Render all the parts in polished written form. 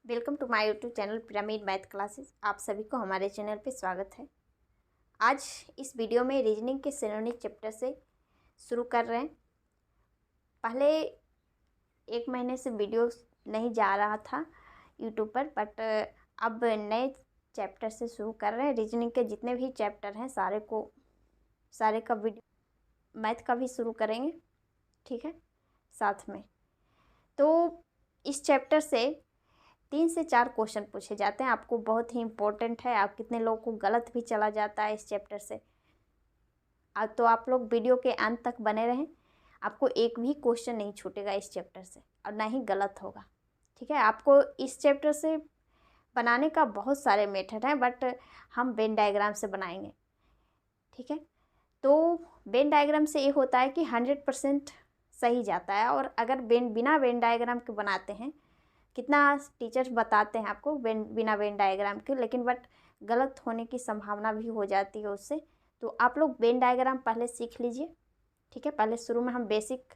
Welcome to my YouTube channel pyramid math classes. आप सभी को हमारे चैनल पे स्वागत है। आज इस वीडियो में रीजनिंग के सिनोनिम चैप्टर से शुरू कर रहे हैं। पहले एक महीने से वीडियो नहीं जा रहा था यूट्यूब पर, बट अब नए चैप्टर से शुरू कर रहे हैं। रीजनिंग के जितने भी चैप्टर हैं सारे का वीडियो मैथ का भी शुरू करेंगे, ठीक है, साथ में। तो इस चैप्टर से 3 से 4 क्वेश्चन पूछे जाते हैं। आपको बहुत ही इम्पोर्टेंट है। आप कितने लोगों को गलत भी चला जाता है इस चैप्टर से। तो आप लोग वीडियो के अंत तक बने रहें। आपको एक भी क्वेश्चन नहीं छूटेगा इस चैप्टर से और ना ही गलत होगा, ठीक है। आपको इस चैप्टर से बनाने का बहुत सारे मेथड हैं, बट हम वेन डायग्राम से बनाएंगे, ठीक है। तो वेन डायग्राम से ये होता है कि 100% सही जाता है। और अगर बिना वेन डायग्राम के बनाते हैं, कितना टीचर्स बताते हैं आपको बिना वेन डायग्राम के, लेकिन बट गलत होने की संभावना भी हो जाती है उससे। तो आप लोग वेन डायग्राम पहले सीख लीजिए, ठीक है। पहले शुरू में हम बेसिक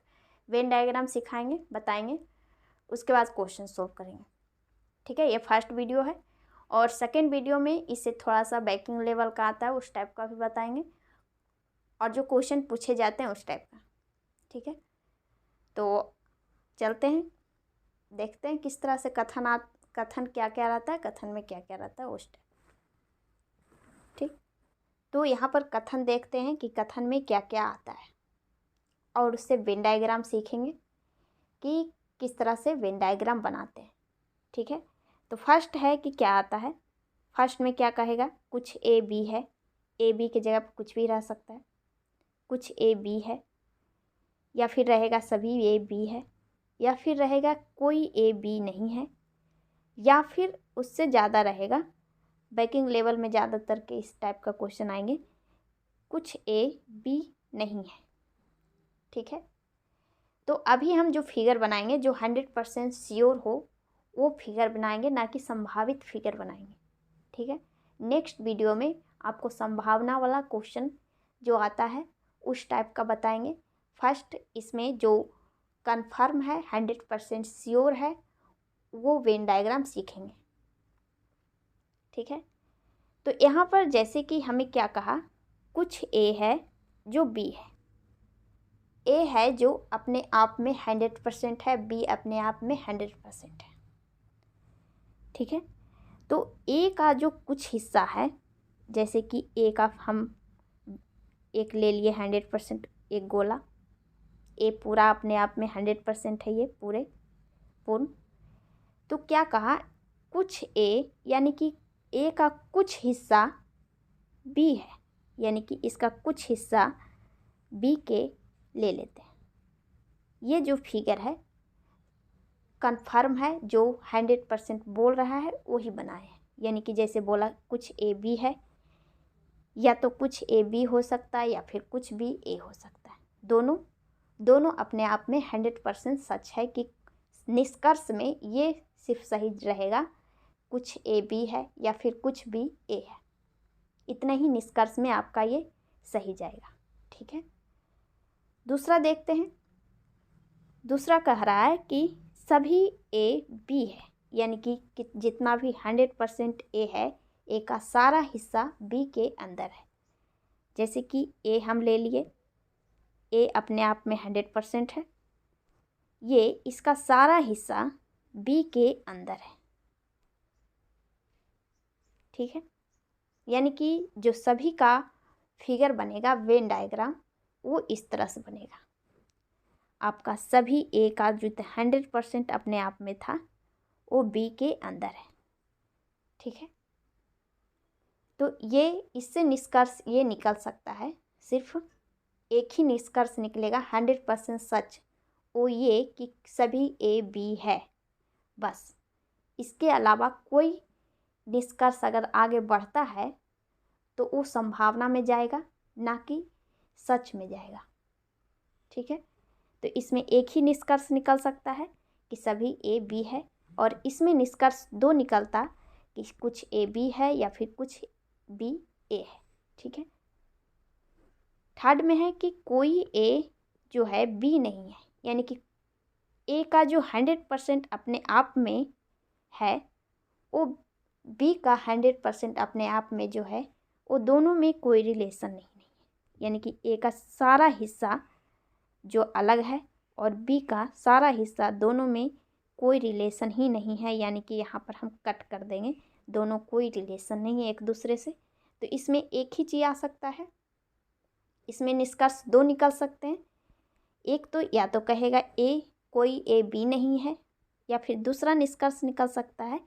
वेन डायग्राम सिखाएंगे, बताएंगे, उसके बाद क्वेश्चन सोल्व करेंगे, ठीक है। ये फर्स्ट वीडियो है। और सेकेंड वीडियो में इससे थोड़ा सा बैकिंग लेवल का आता है, उस टाइप का भी बताएंगे, और जो क्वेश्चन पूछे जाते हैं उस टाइप का, ठीक है। तो चलते हैं, देखते हैं किस तरह से कथन क्या क्या रहता है, कथन में क्या क्या रहता है उस टाइप, ठीक। तो यहाँ पर कथन देखते हैं कि कथन में क्या क्या आता है, और उससे वेन डायग्राम सीखेंगे कि किस तरह से वेन डायग्राम बनाते हैं, ठीक है। तो फर्स्ट है कि क्या आता है। फर्स्ट में क्या कहेगा, कुछ ए बी है। ए बी की जगह पर कुछ भी रह सकता है। कुछ ए बी है, या फिर रहेगा सभी ए बी है, या फिर रहेगा कोई ए बी नहीं है, या फिर उससे ज़्यादा रहेगा। बैकिंग लेवल में ज़्यादातर के इस टाइप का क्वेश्चन आएंगे, कुछ ए बी नहीं है, ठीक है। तो अभी हम जो फिगर बनाएंगे, जो 100% श्योर हो वो फिगर बनाएंगे, ना कि संभावित फिगर बनाएंगे, ठीक है। नेक्स्ट वीडियो में आपको संभावना वाला क्वेश्चन जो आता है उस टाइप का बताएंगे। फर्स्ट इसमें जो कन्फर्म है, 100% श्योर है, वो वेन डायग्राम सीखेंगे, ठीक है। तो यहाँ पर जैसे कि हमें क्या कहा, कुछ ए है जो बी है। ए है जो अपने आप में 100% है, बी अपने आप में 100% है, ठीक है। तो ए का जो कुछ हिस्सा है, जैसे कि ए का हम एक ले लिए 100%, एक गोला। ए पूरा अपने आप में 100% है, ये पूर्ण। तो क्या कहा, कुछ ए यानी कि ए का कुछ हिस्सा बी है, यानी कि इसका कुछ हिस्सा बी के ले लेते हैं। ये जो फिगर है कन्फर्म है, जो 100% बोल रहा है वही बनाए हैं। यानी कि जैसे बोला कुछ ए बी है, या तो कुछ ए बी हो सकता है या फिर कुछ बी ए हो सकता है। दोनों अपने आप में 100% सच है कि निष्कर्ष में ये सिर्फ सही रहेगा, कुछ ए बी है या फिर कुछ बी ए है। इतना ही निष्कर्ष में आपका ये सही जाएगा, ठीक है। दूसरा देखते हैं। दूसरा कह रहा है कि सभी ए बी है, यानी कि जितना भी 100% ए है, ए का सारा हिस्सा बी के अंदर है। जैसे कि ए हम ले लिए, ए अपने आप में 100% है, ये इसका सारा हिस्सा बी के अंदर है, ठीक है। यानी कि जो सभी का फिगर बनेगा वेन डायग्राम, वो इस तरह से बनेगा। आपका सभी ए का जो 100% अपने आप में था वो बी के अंदर है, ठीक है। तो ये इससे निष्कर्ष ये निकल सकता है, सिर्फ एक ही निष्कर्ष निकलेगा 100% सच, वो ये कि सभी ए बी है, बस। इसके अलावा कोई निष्कर्ष अगर आगे बढ़ता है तो वो संभावना में जाएगा, ना कि सच में जाएगा, ठीक है। तो इसमें एक ही निष्कर्ष निकल सकता है कि सभी ए बी है, और इसमें निष्कर्ष दो निकलता कि कुछ ए बी है या फिर कुछ बी ए है, ठीक है। थर्ड में है कि कोई ए जो है बी नहीं है, यानी कि ए का जो 100% अपने आप में है वो बी का 100% अपने आप में जो है वो दोनों में कोई रिलेशन नहीं है। यानी कि ए का सारा हिस्सा जो अलग है और बी का सारा हिस्सा, दोनों में कोई रिलेशन ही नहीं है। यानी कि यहाँ पर हम कट कर देंगे, दोनों कोई रिलेशन नहीं है एक दूसरे से। तो इसमें एक ही चीज़ आ सकता है, इसमें निष्कर्ष दो निकल सकते हैं। एक तो या तो कहेगा ए कोई ए बी नहीं है, या फिर दूसरा निष्कर्ष निकल सकता है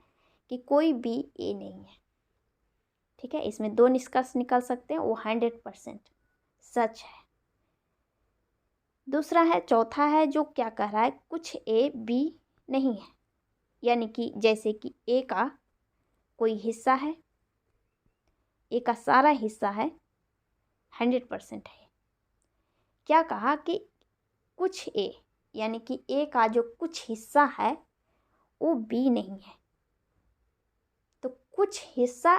कि कोई बी ए नहीं है। ठीक है, इसमें दो निष्कर्ष निकल सकते हैं, वो 100% सच है। दूसरा है, चौथा है जो क्या कह रहा है, कुछ ए बी नहीं है। यानी कि जैसे कि ए का कोई हिस्सा है, ए का सारा हिस्सा है 100% है। क्या कहा कि कुछ ए, यानी कि ए का जो कुछ हिस्सा है वो बी नहीं है। तो कुछ हिस्सा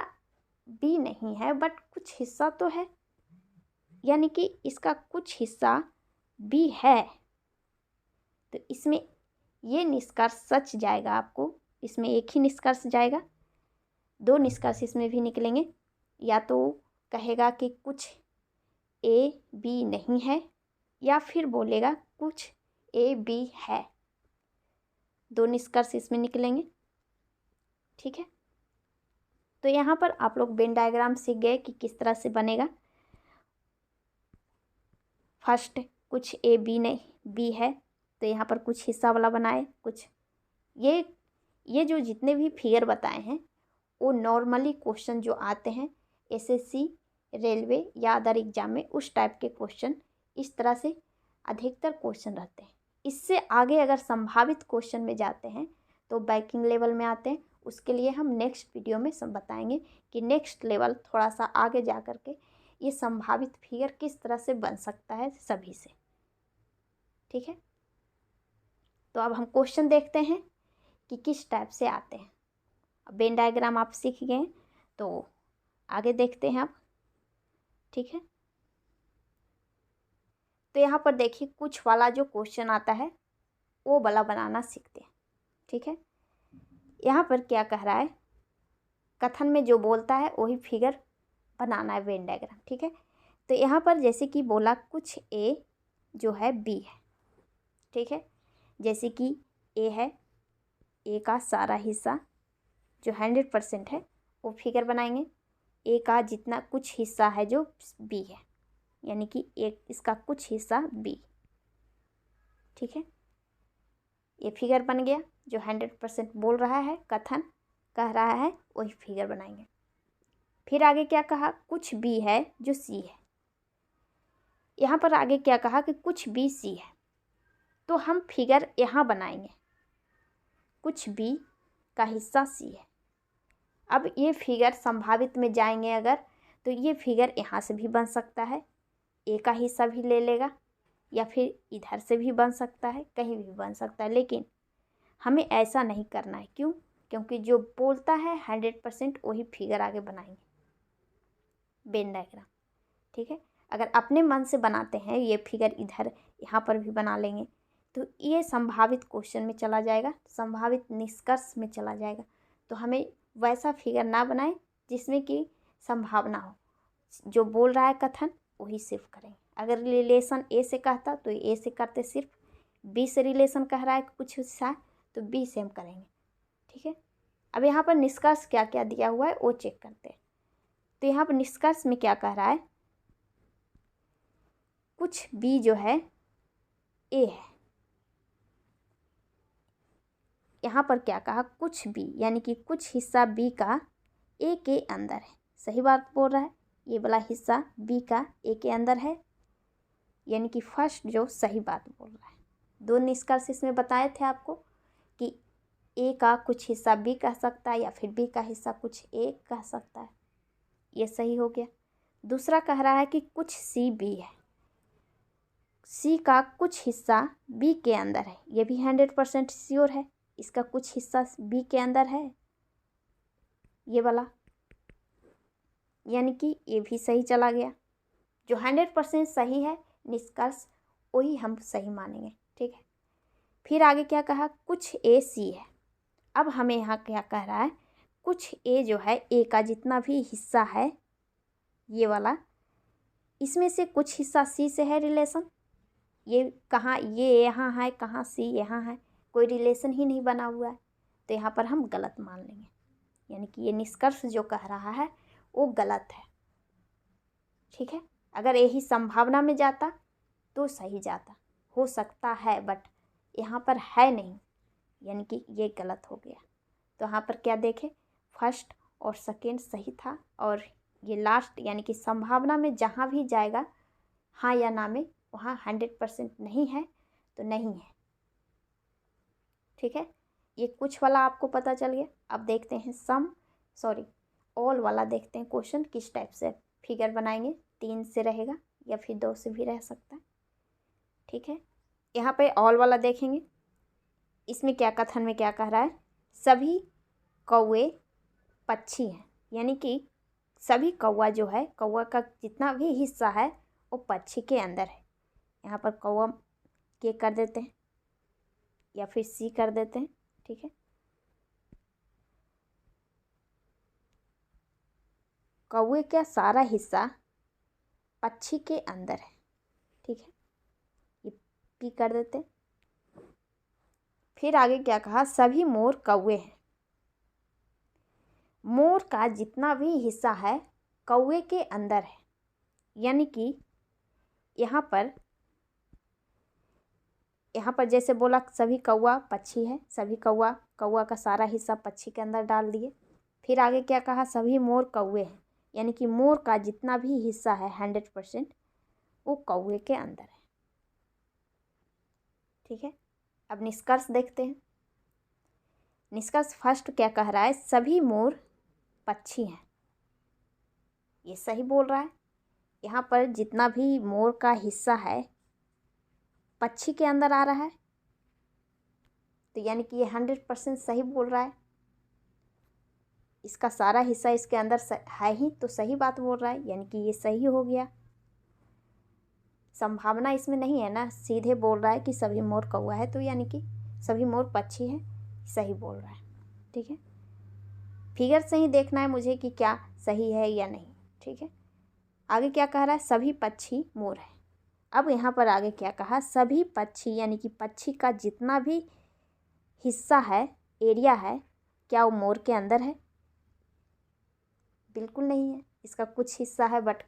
बी नहीं है बट कुछ हिस्सा तो है, यानी कि इसका कुछ हिस्सा बी है। तो इसमें ये निष्कर्ष सच जाएगा आपको, इसमें एक ही निष्कर्ष जाएगा, दो निष्कर्ष इसमें भी निकलेंगे। या तो कहेगा कि कुछ ए बी नहीं है, या फिर बोलेगा कुछ ए बी है। दो निष्कर्ष इसमें निकलेंगे। ठीक है, तो यहाँ पर आप लोग वेन डायग्राम सीख गए कि किस तरह से बनेगा। फर्स्ट कुछ ए बी नहीं बी है, तो यहाँ पर कुछ हिस्सा वाला बनाए। कुछ ये जो जितने भी फिगर बताए हैं वो नॉर्मली क्वेश्चन जो आते हैं एसएससी, रेलवे या अदर एग्जाम में, उस टाइप के क्वेश्चन इस तरह से अधिकतर क्वेश्चन रहते हैं। इससे आगे अगर संभावित क्वेश्चन में जाते हैं तो बैंकिंग लेवल में आते हैं। उसके लिए हम नेक्स्ट वीडियो में सब बताएंगे कि नेक्स्ट लेवल थोड़ा सा आगे जा कर के ये संभावित फिगर किस तरह से बन सकता है सभी से। ठीक है, तो अब हम क्वेश्चन देखते हैं कि किस टाइप से आते हैं। अब वेन डायग्राम आप सीख गए तो आगे देखते हैं अब। ठीक है, तो यहाँ पर देखिए कुछ वाला जो क्वेश्चन आता है वो वाला बनाना सीखते हैं। ठीक है, यहाँ पर क्या कह रहा है, कथन में जो बोलता है वही फिगर बनाना है, वेन डायग्राम। ठीक है, तो यहाँ पर जैसे कि बोला कुछ ए जो है बी है। ठीक है, जैसे कि ए है, ए का सारा हिस्सा जो 100% है वो फिगर बनाएंगे। ए का जितना कुछ हिस्सा है जो बी है, यानी कि एक इसका कुछ हिस्सा बी। ठीक है, ये फिगर बन गया जो 100% बोल रहा है, कथन कह रहा है, वही फिगर बनाएंगे। फिर आगे क्या कहा, कुछ बी है जो सी है। यहाँ पर आगे क्या कहा कि कुछ बी सी है, तो हम फिगर यहाँ बनाएंगे, कुछ बी का हिस्सा सी है। अब ये फिगर संभावित में जाएंगे अगर, तो ये फिगर यहाँ से भी बन सकता है, ए का हिस्सा भी ले लेगा, या फिर इधर से भी बन सकता है, कहीं भी बन सकता है। लेकिन हमें ऐसा नहीं करना है। क्यों? क्योंकि जो बोलता है 100% वही फिगर आगे बनाएंगे, वेन डायग्राम। ठीक है, अगर अपने मन से बनाते हैं ये फिगर इधर यहाँ पर भी बना लेंगे तो ये संभावित क्वेश्चन में चला जाएगा, संभावित निष्कर्ष में चला जाएगा। तो हमें वैसा फिगर ना बनाए जिसमें कि संभावना हो, जो बोल रहा है कथन वही सिर्फ करेंगे। अगर रिलेशन ए से कहता तो ए से करते, सिर्फ बी से रिलेशन कह रहा है कुछ हिस्सा तो बी से हम करेंगे। ठीक है, अब यहाँ पर निष्कर्ष क्या क्या दिया हुआ है वो चेक करते हैं। तो यहाँ पर निष्कर्ष में क्या कह रहा है, कुछ बी जो है ए है। यहाँ पर क्या कहा, कुछ बी यानी कि कुछ हिस्सा बी का ए के अंदर है। सही बात बोल रहा है, ये वाला हिस्सा बी का ए के अंदर है, यानी कि फर्स्ट जो सही बात बोल रहा है। दो निष्कर्ष इसमें बताए थे आपको कि ए का कुछ हिस्सा बी कह सकता है या फिर बी का हिस्सा कुछ ए कह सकता है, ये सही हो गया। दूसरा कह रहा है कि कुछ सी बी है, सी का कुछ हिस्सा बी के अंदर है, ये भी 100% श्योर है, इसका कुछ हिस्सा बी के अंदर है, ये वाला, यानी कि ये भी सही चला गया। जो 100% सही है निष्कर्ष वही हम सही मानेंगे। ठीक है, फिर आगे क्या कहा, कुछ ए सी है। अब हमें यहाँ क्या कह रहा है, कुछ ए जो है, ए का जितना भी हिस्सा है ये वाला, इसमें से कुछ हिस्सा सी से है रिलेशन। ये कहाँ, ये यहाँ है, कहाँ सी यहाँ है, कोई रिलेशन ही नहीं बना हुआ है, तो यहाँ पर हम गलत मान लेंगे। यानी कि ये निष्कर्ष जो कह रहा है वो गलत है। ठीक है, अगर यही संभावना में जाता तो सही जाता, हो सकता है, बट यहाँ पर है नहीं, यानी कि ये गलत हो गया। तो यहाँ पर क्या देखें, फर्स्ट और सेकेंड सही था, और ये लास्ट यानी कि संभावना में जहाँ भी जाएगा हाँ या ना में, वहाँ 100% नहीं है तो नहीं है। ठीक है, ये कुछ वाला आपको पता चल गया। अब देखते हैं ऑल वाला देखते हैं क्वेश्चन किस टाइप से फिगर बनाएंगे। 3 से रहेगा या फिर 2 से भी रह सकता है। ठीक है, यहाँ पे ऑल वाला देखेंगे। इसमें क्या कथन में क्या कह रहा है, सभी कौवे पक्षी हैं, यानी कि सभी कौवा जो है, कौवा का जितना भी हिस्सा है वो पक्षी के अंदर है। यहाँ पर कौवा के कर देते हैं या फिर सी कर देते हैं। ठीक है, कौवे का सारा हिस्सा पक्षी के अंदर है। ठीक है, ये पी कर देते हैं। फिर आगे क्या कहा, सभी मोर कौवे हैं। मोर का जितना भी हिस्सा है कौवे के अंदर है, यानी कि यहाँ पर जैसे बोला सभी कौवा पक्षी है, सभी कौवा का सारा हिस्सा पक्षी के अंदर डाल दिए। फिर आगे क्या कहा, सभी मोर कौवे हैं, यानी कि मोर का जितना भी हिस्सा है 100% वो कौवे के अंदर है। ठीक है, अब निष्कर्ष देखते हैं। निष्कर्ष फर्स्ट क्या कह रहा है, सभी मोर पक्षी हैं, ये सही बोल रहा है। यहाँ पर जितना भी मोर का हिस्सा है पक्षी के अंदर आ रहा है, तो यानी कि ये 100% सही बोल रहा है। इसका सारा हिस्सा इसके अंदर है ही, तो सही बात बोल रहा है, यानी कि ये सही हो गया। संभावना इसमें नहीं है ना, सीधे बोल रहा है कि सभी मोर कौवा है, तो यानी कि सभी मोर पक्षी हैं, सही बोल रहा है। ठीक है, फिगर से ही देखना है मुझे कि क्या सही है या नहीं। ठीक है, आगे क्या कह रहा है, सभी पक्षी मोर है। अब यहाँ पर आगे क्या कहा, सभी पक्षी यानी कि पक्षी का जितना भी हिस्सा है, एरिया है, क्या वो मोर के अंदर है? बिल्कुल नहीं है। इसका कुछ हिस्सा है बट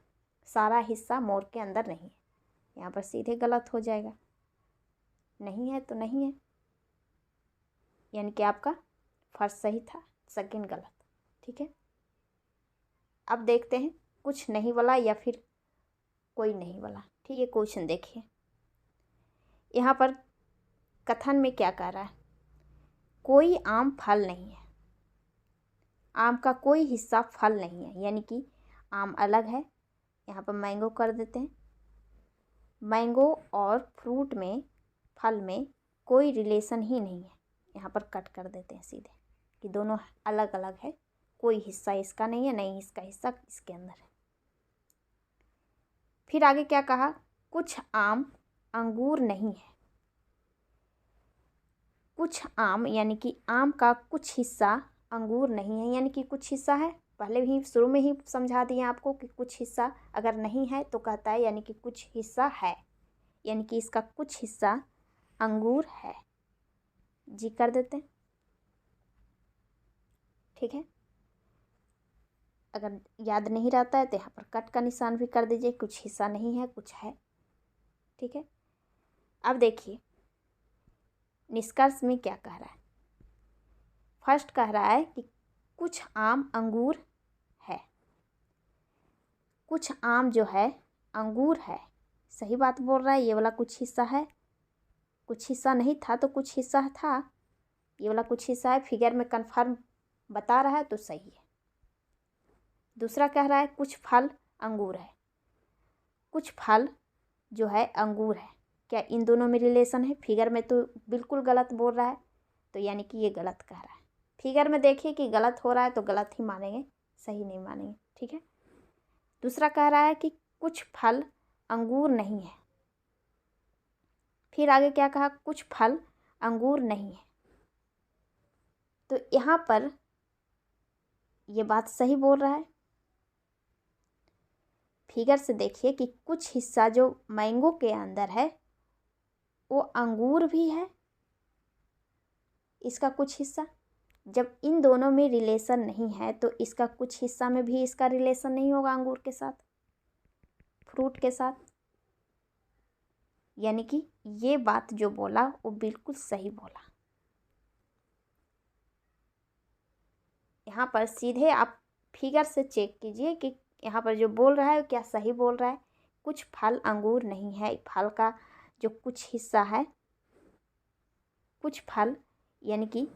सारा हिस्सा मोर के अंदर नहीं है। यहाँ पर सीधे गलत हो जाएगा, नहीं है तो नहीं है, यानी कि आपका फर्स्ट सही था, सेकंड गलत। ठीक है, अब देखते हैं कुछ नहीं वाला या फिर कोई नहीं वाला। ठीक है, क्वेश्चन देखिए। यहाँ पर कथन में क्या कह रहा है, कोई आम फल नहीं है। आम का कोई हिस्सा फल नहीं है, यानी कि आम अलग है। यहाँ पर मैंगो कर देते हैं। मैंगो और फ्रूट में, फल में कोई रिलेशन ही नहीं है। यहाँ पर कट कर देते हैं सीधे कि दोनों अलग अलग है, कोई हिस्सा इसका नहीं है, नहीं इसका हिस्सा इसके अंदर है। फिर आगे क्या कहा, कुछ आम अंगूर नहीं है। कुछ आम यानी कि आम का कुछ हिस्सा अंगूर नहीं है, यानी कि कुछ हिस्सा है। पहले ही शुरू में ही समझा दिए आपको कि कुछ हिस्सा अगर नहीं है तो कहता है यानी कि कुछ हिस्सा है, यानी कि इसका कुछ हिस्सा अंगूर है। जी कर देते हैं। ठीक है, अगर याद नहीं रहता है तो यहाँ पर कट का निशान भी कर दीजिए, कुछ हिस्सा नहीं है कुछ है। ठीक है, अब देखिए निष्कर्ष में क्या कह रहा है। फर्स्ट कह रहा है कि कुछ आम अंगूर है। कुछ आम जो है अंगूर है, सही बात बोल रहा है। ये वाला कुछ हिस्सा है, कुछ हिस्सा नहीं था तो कुछ हिस्सा था, ये वाला कुछ हिस्सा है। फिगर में कन्फर्म बता रहा है तो सही है। दूसरा कह रहा है कुछ फल अंगूर है। कुछ फल जो है अंगूर है, क्या इन दोनों में रिलेशन है? फिगर में तो बिल्कुल गलत बोल रहा है, तो यानी कि ये गलत कह रहा है। फिगर में देखिए कि गलत हो रहा है तो गलत ही मानेंगे, सही नहीं मानेंगे। ठीक है, दूसरा कह रहा है कि कुछ फल अंगूर नहीं है। फिर आगे क्या कहा, कुछ फल अंगूर नहीं है। तो यहाँ पर ये बात सही बोल रहा है। फिगर से देखिए कि कुछ हिस्सा जो मैंगो के अंदर है वो अंगूर भी है, इसका कुछ हिस्सा। जब इन दोनों में रिलेशन नहीं है तो इसका कुछ हिस्सा में भी इसका रिलेशन नहीं होगा अंगूर के साथ, फ्रूट के साथ। यानी कि ये बात जो बोला वो बिल्कुल सही बोला। यहाँ पर सीधे आप फिगर से चेक कीजिए कि यहाँ पर जो बोल रहा है क्या सही बोल रहा है। कुछ फल अंगूर नहीं है, फल का जो कुछ हिस्सा है, कुछ फल यानी कि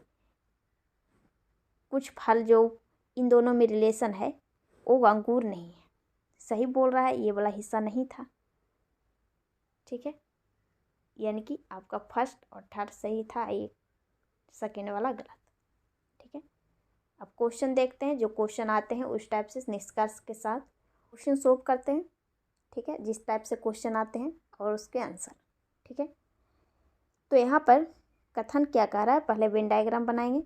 कुछ फल जो इन दोनों में रिलेशन है वो अंगूर नहीं है, सही बोल रहा है। ये वाला हिस्सा नहीं था, ठीक है। यानी कि आपका फर्स्ट और थर्ड सही था, ये सेकेंड वाला गलत, ठीक है। अब क्वेश्चन देखते हैं। जो क्वेश्चन आते हैं उस टाइप से निष्कर्ष के साथ क्वेश्चन सॉल्व करते हैं, ठीक है, जिस टाइप से क्वेश्चन आते हैं और उसके आंसर, ठीक है। तो यहाँ पर कथन क्या कह रहा है, पहले वेन डायग्राम बनाएंगे।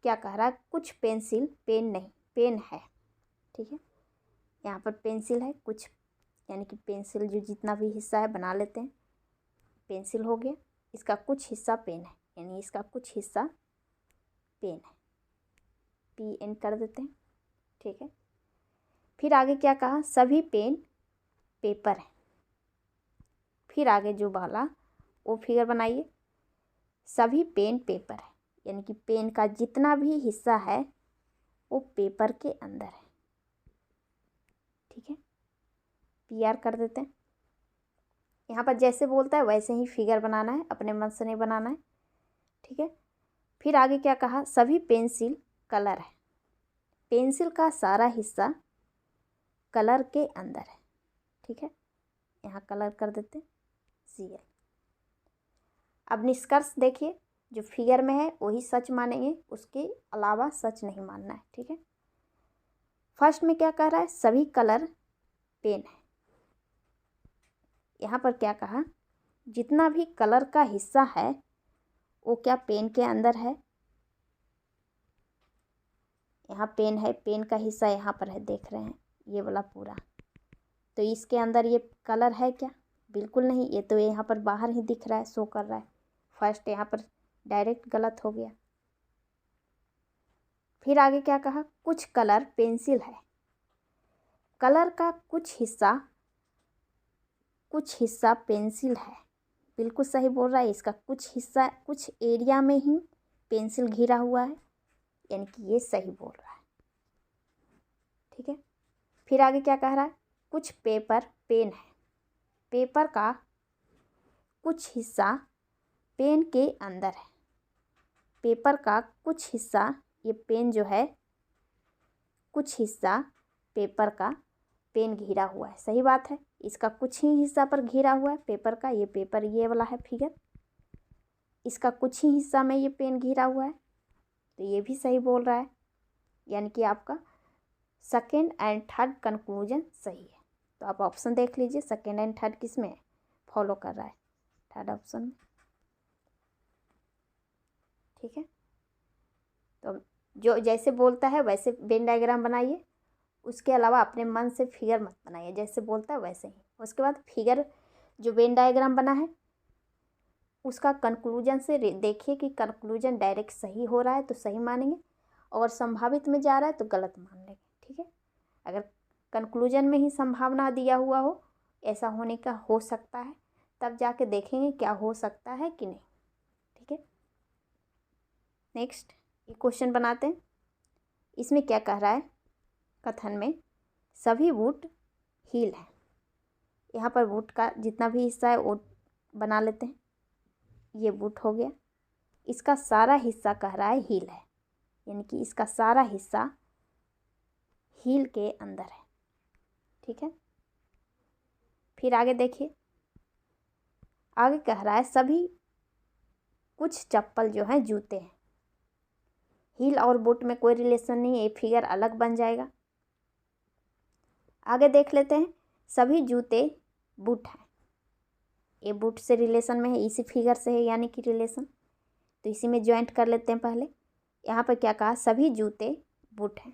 क्या कह रहा है, कुछ पेंसिल पेन नहीं, पेन है, ठीक है। यहाँ पर पेंसिल है कुछ, यानी कि पेंसिल जो जितना भी हिस्सा है बना लेते हैं, पेंसिल हो गया। इसका कुछ हिस्सा पेन है, यानी इसका कुछ हिस्सा पेन है, PN कर देते हैं, ठीक है। फिर आगे क्या कहा, सभी पेन पेपर है। फिर आगे जो वाला वो फिगर बनाइए, सभी पेन पेपर है, यानी कि पेन का जितना भी हिस्सा है वो पेपर के अंदर है, ठीक है। PR कर देते हैं। यहाँ पर जैसे बोलता है वैसे ही फिगर बनाना है, अपने मन से नहीं बनाना है, ठीक है। फिर आगे क्या कहा, सभी पेंसिल कलर है, पेंसिल का सारा हिस्सा कलर के अंदर है, ठीक है। यहाँ कलर कर देते हैं CL। अब निष्कर्ष देखिए, जो फिगर में है वही सच मानेंगे, उसके अलावा सच नहीं मानना है, ठीक है। फर्स्ट में क्या कह रहा है, सभी कलर पेन है। यहाँ पर क्या कहा, जितना भी कलर का हिस्सा है वो क्या पेन के अंदर है। यहाँ पेन है, पेन का हिस्सा यहाँ पर है, देख रहे हैं ये वाला पूरा, तो इसके अंदर ये कलर है क्या, बिल्कुल नहीं। ये तो यहाँ पर बाहर ही दिख रहा है, शो कर रहा है। फर्स्ट यहाँ पर डायरेक्ट गलत हो गया। फिर आगे क्या कहा, कुछ कलर पेंसिल है, कलर का कुछ हिस्सा पेंसिल है, बिल्कुल सही बोल रहा है। इसका कुछ हिस्सा, कुछ एरिया में ही पेंसिल घिरा हुआ है, यानी कि ये सही बोल रहा है, ठीक है। फिर आगे क्या कह रहा है, कुछ पेपर पेन है, पेपर का कुछ हिस्सा पेन के अंदर है, पेपर का कुछ हिस्सा, ये पेन जो है कुछ हिस्सा पेपर का पेन घिरा हुआ है, सही बात है। इसका कुछ ही हिस्सा पर घिरा हुआ है पेपर का, ये पेपर ये वाला है फिगर, इसका कुछ ही हिस्सा में ये पेन घिरा हुआ है, तो ये भी सही बोल रहा है। यानी कि आपका सेकेंड एंड थर्ड कंक्लूजन सही है। तो आप ऑप्शन देख लीजिए, सेकेंड एंड थर्ड किस में फॉलो कर रहा है, थर्ड ऑप्शन में, ठीक है। तो जो जैसे बोलता है वैसे वेन डायग्राम बनाइए, उसके अलावा अपने मन से फिगर मत बनाइए, जैसे बोलता है वैसे ही। उसके बाद फिगर जो वेन डायग्राम बना है उसका कंक्लूजन से देखिए कि कंक्लूजन डायरेक्ट सही हो रहा है तो सही मानेंगे, और संभावित में जा रहा है तो गलत मान लेंगे, ठीक है। अगर कंक्लूजन में ही संभावना दिया हुआ हो, ऐसा होने का हो सकता है, तब जाके देखेंगे क्या हो सकता है कि नहीं, ठीक है। नेक्स्ट ये क्वेश्चन बनाते हैं। इसमें क्या कह रहा है, कथन में सभी बूट हील है। यहाँ पर बूट का जितना भी हिस्सा है वो बना लेते हैं, ये बूट हो गया। इसका सारा हिस्सा कह रहा है हील है, यानी कि इसका सारा हिस्सा हील के अंदर है, ठीक है। फिर आगे देखिए, आगे कह रहा है सभी कुछ चप्पल जो हैं जूते हैं। हील और बूट में कोई रिलेशन नहीं है, ये फिगर अलग बन जाएगा। आगे देख लेते हैं, सभी जूते बूट हैं, ये बूट से रिलेशन में है, इसी फिगर से है यानी कि रिलेशन, तो इसी में ज्वाइंट कर लेते हैं। पहले यहाँ पर क्या कहा, सभी जूते बूट हैं,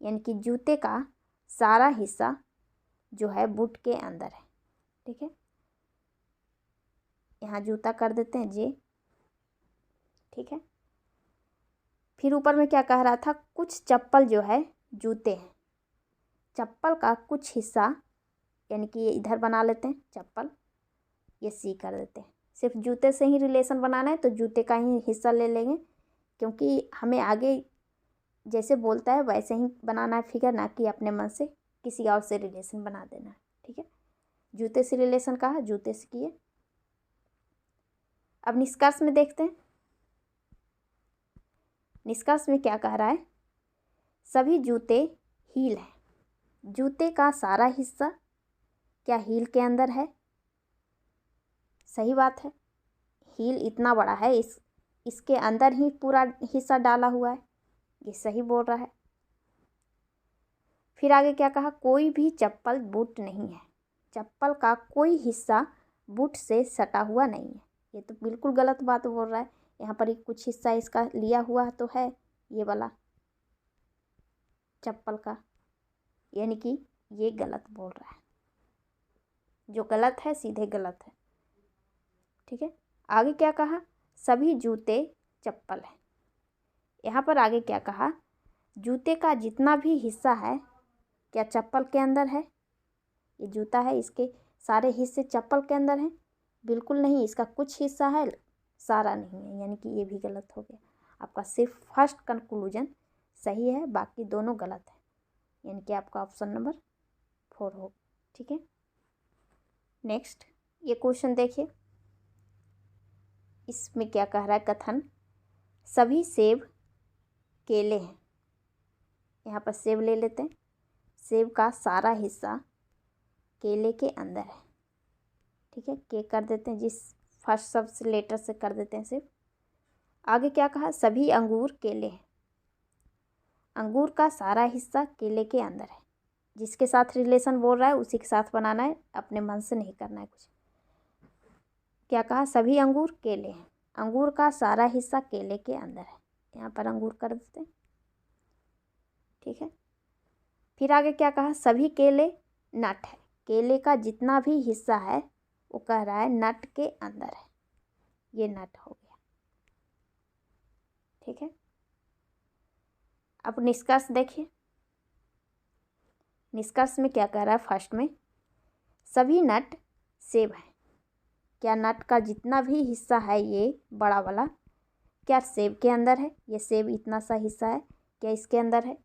यानी कि जूते का सारा हिस्सा जो है बूट के अंदर है। ठीक है, यहाँ जूता कर देते हैं जे। ठीक है, फिर ऊपर में क्या कह रहा था, कुछ चप्पल जो है जूते हैं, चप्पल का कुछ हिस्सा, यानी कि ये इधर बना लेते हैं चप्पल, ये सी कर देते हैं। सिर्फ जूते से ही रिलेशन बनाना है तो जूते का ही हिस्सा ले लेंगे, क्योंकि हमें आगे जैसे बोलता है वैसे ही बनाना है फिगर, ना कि अपने मन से किसी और से रिलेशन बना देना है। ठीक है, जूते से रिलेशन कहा, जूते से किए। अब निष्कर्ष में देखते हैं, निष्कर्ष में क्या कह रहा है, सभी जूते हील हैं। जूते का सारा हिस्सा क्या हील के अंदर है? सही बात है, हील इतना बड़ा है, इसके अंदर ही पूरा हिस्सा डाला हुआ है, ये सही बोल रहा है। फिर आगे क्या कहा, कोई भी चप्पल बूट नहीं है, चप्पल का कोई हिस्सा बूट से सटा हुआ नहीं है, ये तो बिल्कुल गलत बात बोल रहा है। यहाँ पर ही कुछ हिस्सा इसका लिया हुआ तो है, ये वाला चप्पल का, यानी कि ये गलत बोल रहा है, जो गलत है सीधे गलत है। ठीक है, आगे क्या कहा, सभी जूते चप्पल है। यहाँ पर आगे क्या कहा, जूते का जितना भी हिस्सा है क्या चप्पल के अंदर है? ये जूता है, इसके सारे हिस्से चप्पल के अंदर हैं? बिल्कुल नहीं, इसका कुछ हिस्सा है, सारा नहीं है, यानी कि ये भी गलत हो गया। आपका सिर्फ फर्स्ट कंक्लूजन सही है, बाकी दोनों गलत है, यानी कि आपका ऑप्शन नंबर 4 हो। ठीक है, नेक्स्ट ये क्वेश्चन देखिए, इसमें क्या कह रहा है, कथन, सभी सेब केले हैं। यहाँ पर सेब ले लेते हैं, सेब का सारा हिस्सा केले के अंदर है। ठीक है, के कर देते हैं, जिस फर्स्ट शब्द लेटर से कर देते हैं सिर्फ। आगे क्या कहा, सभी अंगूर केले हैं। अंगूर का सारा हिस्सा केले के अंदर है, जिसके साथ रिलेशन बोल रहा है उसी के साथ बनाना है, अपने मन से नहीं करना है कुछ। क्या कहा, सभी अंगूर केले हैं, अंगूर का सारा हिस्सा केले के अंदर है, यहाँ पर अंगूर कर देते हैं। ठीक है, फिर आगे क्या कहा, सभी केले नट है, केले का जितना भी हिस्सा है वो कह रहा है नट के अंदर है, ये नट हो गया। ठीक है, अब निष्कर्ष देखिए, निष्कर्ष में क्या कह रहा है, फर्स्ट में सभी नट सेब है। क्या नट का जितना भी हिस्सा है ये बड़ा वाला क्या सेब के अंदर है? ये सेब इतना सा हिस्सा है, क्या इसके अंदर है?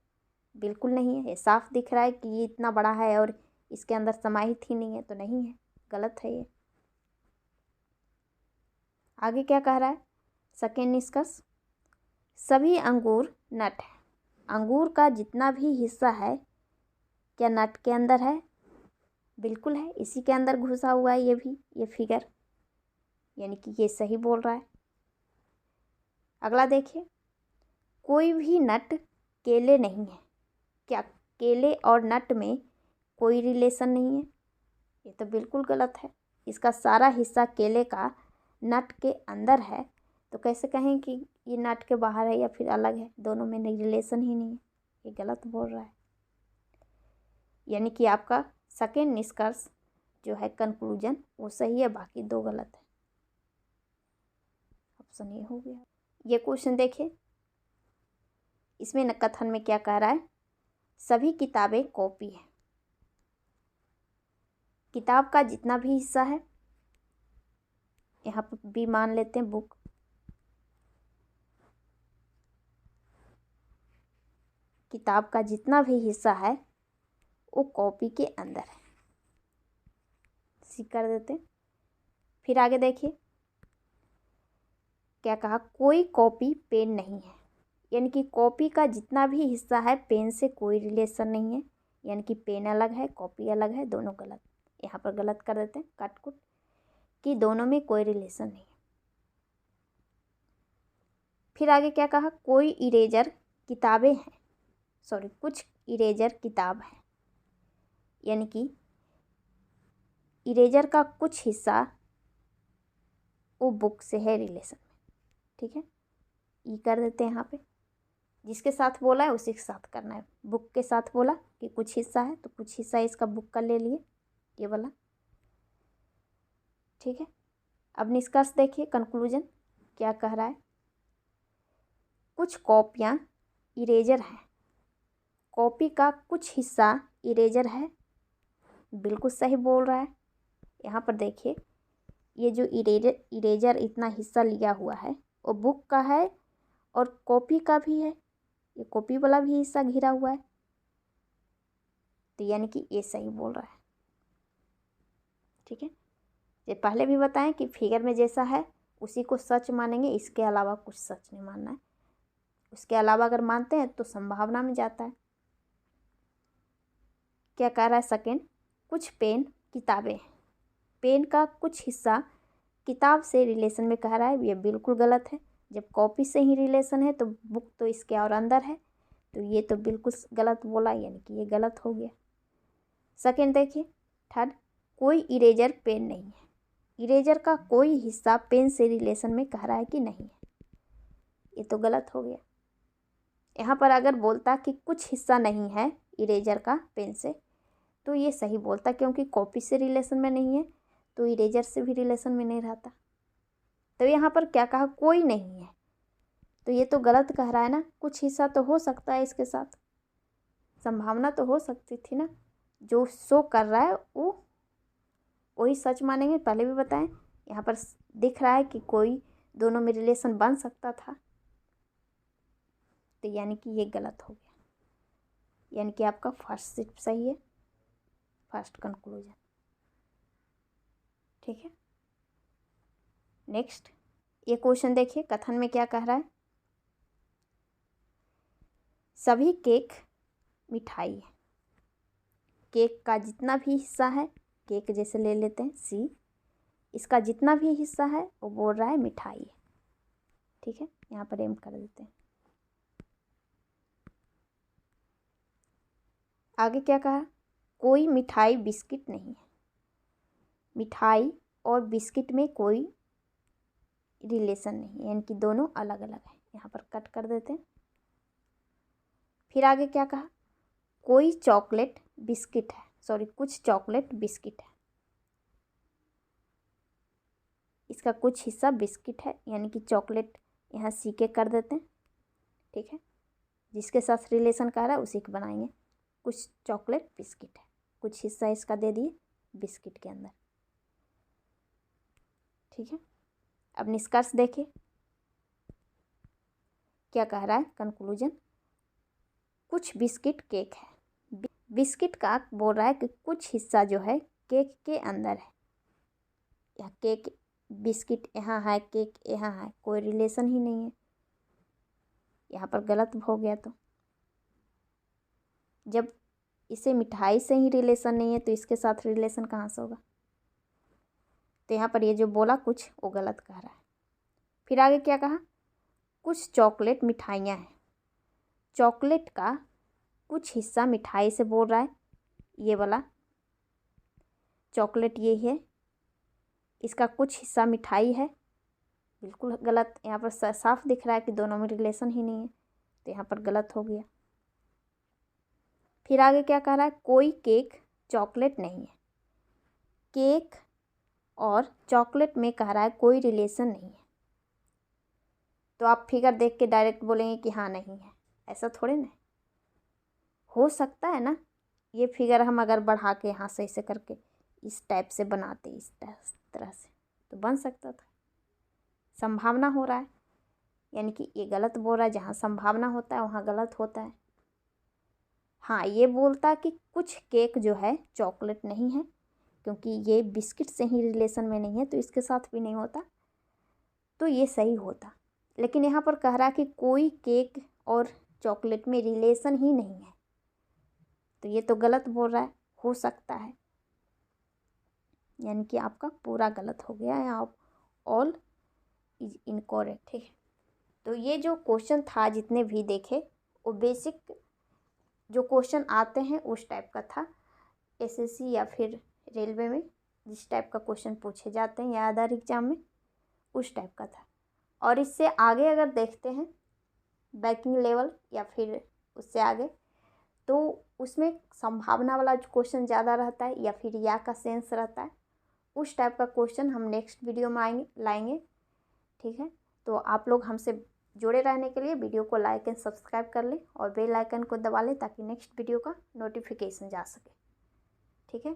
बिल्कुल नहीं है, ये साफ दिख रहा है कि ये इतना बड़ा है और इसके अंदर समाहित ही नहीं है, तो नहीं है, गलत है ये। आगे क्या कह रहा है, सेकेंड निष्कर्ष, सभी अंगूर नट है। अंगूर का जितना भी हिस्सा है क्या नट के अंदर है? बिल्कुल है, इसी के अंदर घुसा हुआ है ये भी, ये फिगर, यानी कि ये सही बोल रहा है। अगला देखिए, कोई भी नट केले नहीं है। क्या केले और नट में कोई रिलेशन नहीं है? ये तो बिल्कुल गलत है, इसका सारा हिस्सा केले का नट के अंदर है, तो कैसे कहें कि ये नट के बाहर है या फिर अलग है? दोनों में नहीं, रिलेशन ही नहीं है, ये गलत बोल रहा है। यानी कि आपका सेकेंड निष्कर्ष जो है कंक्लूजन वो सही है, बाकी दो गलत है, ऑप्शन ये हो गया। ये क्वेश्चन देखिए, इसमें कथन में क्या कह रहा है, सभी किताबें कॉपी है। किताब का जितना भी हिस्सा है, यहाँ पर भी मान लेते हैं बुक, किताब का जितना भी हिस्सा है वो कॉपी के अंदर है, सी कर देते हैं। फिर आगे देखिए क्या कहा, कोई कॉपी पेन नहीं है। यानी कि कॉपी का जितना भी हिस्सा है पेन से कोई रिलेशन नहीं है, यानी कि पेन अलग है कॉपी अलग है, दोनों गलत। यहाँ पर गलत कर देते हैं काट कुट, कि दोनों में कोई रिलेशन नहीं है। फिर आगे क्या कहा, कोई इरेजर किताबें हैं, सॉरी कुछ इरेजर किताब है, यानी कि इरेजर का कुछ हिस्सा वो बुक से है रिलेशन में। ठीक है, ये कर देते हैं यहाँ पे। जिसके साथ बोला है उसी के साथ करना है। बुक के साथ बोला कि कुछ हिस्सा है तो कुछ हिस्सा इसका बुक का ले लिए, ये वाला। ठीक है, अब निष्कर्ष देखिए, कंक्लूजन क्या कह रहा है। कुछ कॉपियाँ इरेजर हैं, कॉपी का कुछ हिस्सा इरेजर है, बिल्कुल सही बोल रहा है। यहाँ पर देखिए, ये जो इरेजर इतना हिस्सा लिया हुआ है वो बुक का है और कॉपी का भी है, ये कॉपी वाला भी हिस्सा घिरा हुआ है, तो यानी कि ये सही बोल रहा है। ठीक है, ये पहले भी बताएं कि फिगर में जैसा है उसी को सच मानेंगे, इसके अलावा कुछ सच नहीं मानना है। उसके अलावा अगर मानते हैं तो संभावना में जाता है। क्या कह रहा है सेकेंड, कुछ पेन किताबें, पेन का कुछ हिस्सा किताब से रिलेशन में कह रहा है, ये बिल्कुल गलत है। जब कॉपी से ही रिलेशन है तो बुक तो इसके और अंदर है, तो ये तो बिल्कुल गलत बोला, यानी कि ये गलत हो गया। सेकेंड देखिए, थर्ड, कोई इरेजर पेन नहीं है, इरेजर का कोई हिस्सा पेन से रिलेशन में कह रहा है कि नहीं है, ये तो गलत हो गया। यहाँ पर अगर बोलता कि कुछ हिस्सा नहीं है इरेजर का पेन से, तो ये सही बोलता, क्योंकि कॉपी से रिलेशन में नहीं है तो इरेजर से भी रिलेशन में नहीं रहता। तो यहाँ पर क्या कहा, कोई नहीं है, तो ये तो गलत कह रहा है ना। कुछ हिस्सा तो हो सकता है इसके साथ, संभावना तो हो सकती थी ना। जो शो कर रहा है वो वही सच मानेंगे, पहले भी बताएं। यहाँ पर दिख रहा है कि कोई दोनों में रिलेशन बन सकता था, तो यानी कि ये गलत हो गया, यानी कि आपका फर्स्ट सिर्फ सही है, फर्स्ट कंक्लूजन। ठीक है, नेक्स्ट ये क्वेश्चन देखिए, कथन में क्या कह रहा है। सभी केक मिठाई है, केक का जितना भी हिस्सा है, केक जैसे ले लेते हैं सी, इसका जितना भी हिस्सा है वो बोल रहा है मिठाई है। ठीक है, यहाँ पर एम कर देते हैं। आगे क्या कहा, कोई मिठाई बिस्किट नहीं है, मिठाई और बिस्किट में कोई रिलेशन नहीं है, यानी कि दोनों अलग अलग है। यहाँ पर कट कर देते हैं। फिर आगे क्या कहा, कोई चॉकलेट बिस्किट है, सॉरी कुछ चॉकलेट बिस्किट है, इसका कुछ हिस्सा बिस्किट है, यानी कि चॉकलेट यहाँ सी के कर देते हैं। ठीक है, जिसके साथ रिलेशन कर रहा है उसी को बनाएंगे। कुछ चॉकलेट बिस्किट है, कुछ हिस्सा इसका दे दिए बिस्किट के अंदर। ठीक है, अब निष्कर्ष देखिए क्या कह रहा है, कंक्लूजन। कुछ बिस्किट केक है, बिस्किट का बोल रहा है कि कुछ हिस्सा जो है केक के अंदर है, या केक बिस्किट यहाँ है, केक यहाँ है, कोई रिलेशन ही नहीं है। यहाँ पर गलत हो गया, तो जब इसे मिठाई से ही रिलेशन नहीं है तो इसके साथ रिलेशन कहाँ से होगा। तो यहाँ पर ये जो बोला कुछ वो गलत कह रहा है। फिर आगे क्या कहा, कुछ चॉकलेट मिठाइयाँ हैं, चॉकलेट का कुछ हिस्सा मिठाई से बोल रहा है, ये वाला चॉकलेट ये है, इसका कुछ हिस्सा मिठाई है, बिल्कुल गलत। यहाँ पर साफ दिख रहा है कि दोनों में रिलेशन ही नहीं है, तो यहाँ पर गलत हो गया। फिर आगे क्या कह रहा है, कोई केक चॉकलेट नहीं है, केक और चॉकलेट में कह रहा है कोई रिलेशन नहीं है, तो आप फिगर देख के डायरेक्ट बोलेंगे कि हाँ नहीं है, ऐसा थोड़े ना हो सकता है ना। ये फिगर हम अगर बढ़ा के यहाँ से ऐसे करके इस टाइप से बनाते, इस तरह से, तो बन सकता था। संभावना हो रहा है, यानी कि ये गलत बोल रहा है, जहाँ संभावना होता है वहाँ गलत होता है। हाँ, ये बोलता कि कुछ केक जो है चॉकलेट नहीं है, क्योंकि ये बिस्किट से ही रिलेशन में नहीं है तो इसके साथ भी नहीं होता, तो ये सही होता। लेकिन यहाँ पर कह रहा है कि कोई केक और चॉकलेट में रिलेशन ही नहीं है, तो ये तो गलत बोल रहा है, हो सकता है, यानी कि आपका पूरा गलत हो गया है, आप ऑल इज इनकरेक्ट। ठीक है, तो ये जो क्वेश्चन था जितने भी देखे वो बेसिक जो क्वेश्चन आते हैं उस टाइप का था। एसएससी या फिर रेलवे में जिस टाइप का क्वेश्चन पूछे जाते हैं या अदर एग्जाम में, उस टाइप का था। और इससे आगे अगर देखते हैं बैंकिंग लेवल या फिर उससे आगे, तो उसमें संभावना वाला जो क्वेश्चन ज़्यादा रहता है या फिर या का सेंस रहता है, उस टाइप का क्वेश्चन हम नेक्स्ट वीडियो में लाएंगे। ठीक है, तो आप लोग हमसे जुड़े रहने के लिए वीडियो को लाइक एंड सब्सक्राइब कर लें और बेल आइकन को दबा लें ताकि नेक्स्ट वीडियो का नोटिफिकेशन जा सके। ठीक है।